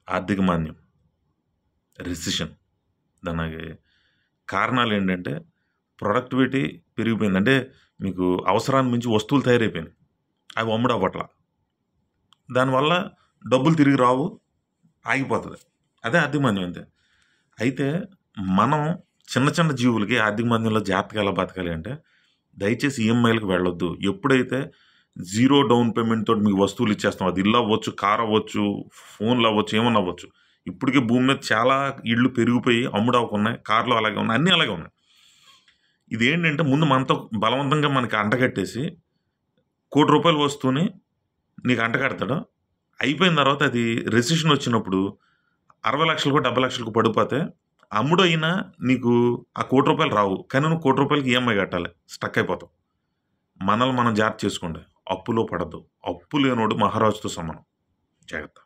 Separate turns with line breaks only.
ఆర్థిక మాంద్యం, రిసెషన్. దానికి కారణాలేంటంటే, ప్రొడక్టివిటీ పెరిగిపోయింది. అంటే మీకు అవసరాన్ని మించి వస్తువులు తయారైపోయినాయి. అవి అమ్ముడవ్వట్ల. దానివల్ల డబ్బులు తిరిగి రావు, ఆగిపోతది. అదే ఆర్థిక మాంద్యం అంతే. అయితే మనం చిన్న చిన్న జీవులకి ఆర్థిక మాంద్యంలో జాగ్రత్తగా ఎలా బతకాలి అంటే, దయచేసి ఈఎంఐలకు వెళ్ళొద్దు. ఎప్పుడైతే జీరో డౌన్ పేమెంట్ తోటి మీకు వస్తువులు ఇచ్చేస్తాం, అది ఇల్లు అవ్వచ్చు, కార్ అవ్వచ్చు, ఫోన్లు అవ్వచ్చు, ఏమన్నా అవ్వచ్చు. ఇప్పటికే భూమి మీద చాలా ఇళ్ళు పెరిగిపోయి అమ్ముడవుకున్నాయి, కార్లు అలాగే ఉన్నాయి, అన్నీ అలాగే ఉన్నాయి. ఇదేంటంటే ముందు మనతో బలవంతంగా మనకి అంటగట్టేసి ₹1,00,00,000 వస్తువుని నీకు అంటగడతాడు. అయిపోయిన తర్వాత అది రెసిషన్ వచ్చినప్పుడు 60,00,000కో 70,00,000కో పడిపోతే అమ్ముడైనా నీకు ఆ ₹1,00,00,000 రావు. కానీ నువ్వు ₹1,00,00,000కి ఈఎంఐ కట్టాలి. స్టక్ అయిపోతావు. మనల్ని మనం జాగ్రత్త చేసుకోండి. అప్పులో పడద్దు. అప్పు లేనోడు మహారాజుతో సమానం. జాగ్రత్త.